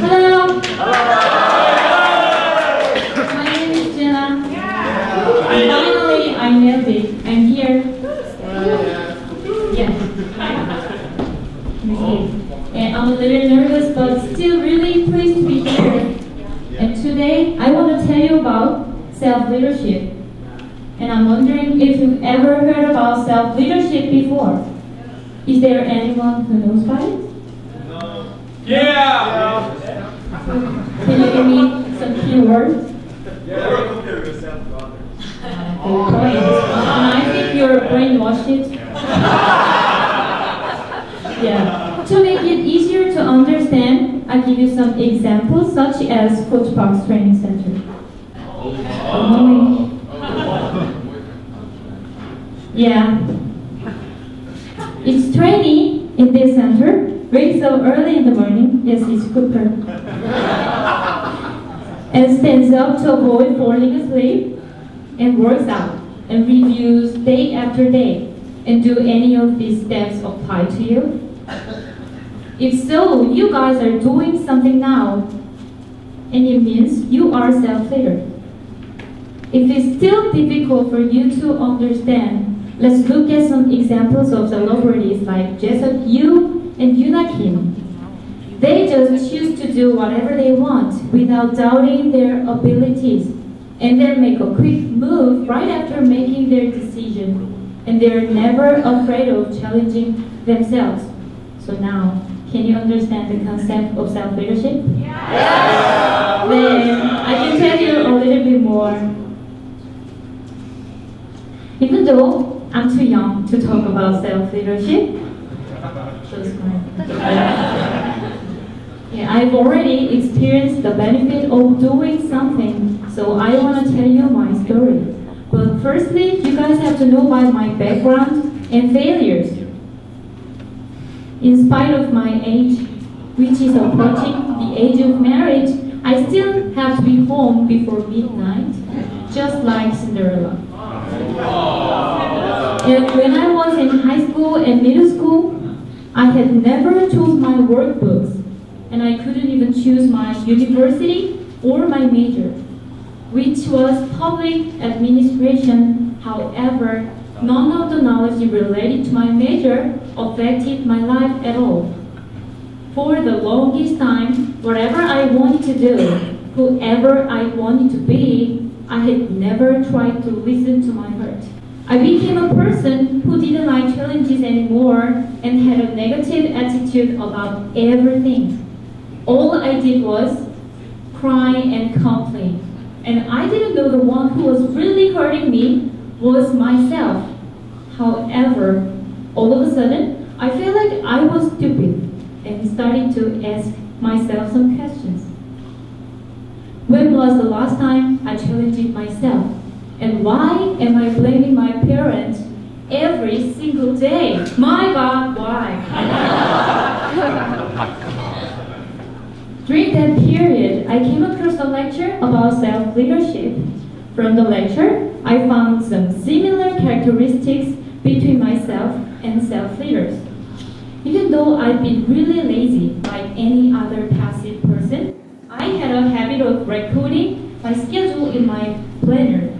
Hello. My name is Jenna. Finally, I nailed it. I'm here. Yeah. And I'm a little nervous, but still really pleased to be here. And today, I want to tell you about self-leadership. And I'm wondering if you've ever heard about self-leadership before. Is there anyone who knows about it? No. Yeah! Can you give me some key words? Yeah. Compare yourself to others. Good point. And I think you're brainwashed. Yeah. To make it easier to understand, I'll give you some examples, such as Coach Park's Training Center. Yeah. It's training in this center, wakes up early in the morning, yes, it's Cooper, and stands up to avoid falling asleep, and works out, and reviews day after day. And do any of these steps apply to you? If so, you guys are doing something now, and it means you are self-leader. If it's still difficult for you to understand, let's look at some examples of celebrities like Jessup Yu and Yuna Kim. They just choose to do whatever they want without doubting their abilities, and then make a quick move right after making their decision. And they're never afraid of challenging themselves. So now, can you understand the concept of self-leadership? Yeah. Then I can tell you a little bit more. Even though I'm too young to talk about self-leadership, yeah, I've already experienced the benefit of doing something, so I want to tell you my story. But firstly, you guys have to know about my background and failures. In spite of my age, which is approaching the age of marriage, I still have to be home before midnight, just like Cinderella. And when I was in high school and middle school, I had never chosen my workbooks, and I couldn't even choose my university or my major, which was public administration. However, none of the knowledge related to my major affected my life at all. For the longest time, whatever I wanted to do, whoever I wanted to be, I had never tried to listen to my heart. I became a person who didn't like challenges anymore and had a negative attitude about everything. All I did was cry and complain. And I didn't know the one who was really hurting me was myself. However, all of a sudden, I felt like I was stupid and started to ask myself some questions. When was the last time I challenged myself? And why am I blaming my parents every single day? My God, why? During that period, I came across a lecture about self-leadership. From the lecture, I found some similar characteristics between myself and self-leaders. Even though I've been really lazy, like any other passive person, I had a habit of recording my schedule in my planner,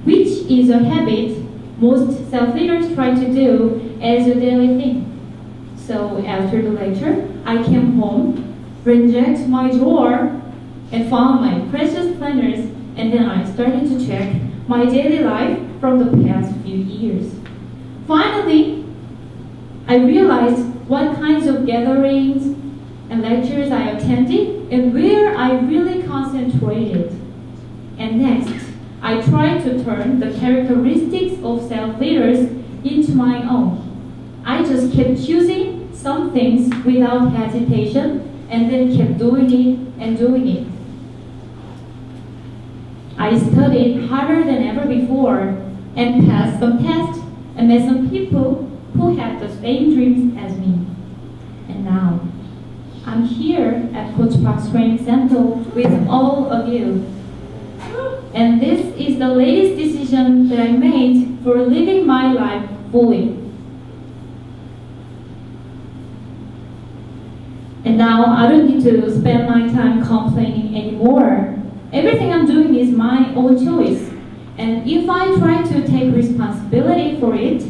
which is a habit most self-leaders try to do as a daily thing. So after the lecture, I came home, rejected my drawer, and found my precious planners, and then I started to check my daily life from the past few years. Finally, I realized what kinds of gatherings and lectures I attended and where I really concentrated. And next, I tried to turn the characteristics of self-leaders into my own. I just kept choosing some things without hesitation and then kept doing it and doing it. I studied harder than ever before and passed some tests and met some people who had the same dreams as me. And now, I'm here at Coach Park's Training Center with all of you. And this is the latest decision that I made for living my life fully. And now I don't need to spend my time anymore. Everything I'm doing is my own choice. And if I try to take responsibility for it,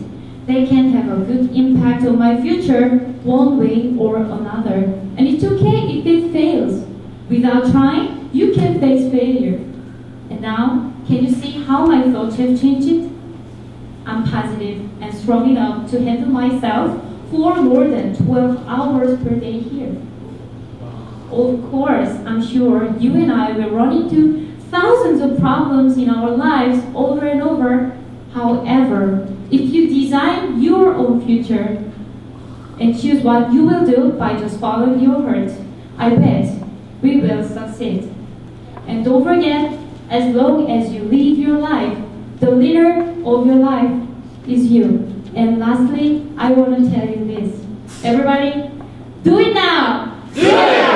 they can have a good impact on my future one way or another. And it's okay if it fails. Without trying, you can face failure. And now, can you see how my thoughts have changed? I'm positive and strong enough to handle myself for more than 12 hours per day here. Of course, I'm sure you and I will run into thousands of problems in our lives over and over. However, if you design your own future and choose what you will do by just following your heart, I bet we will succeed. And don't forget, as long as you live your life, the leader of your life is you. And lastly, I want to tell you this. Everybody, do it now! Do it!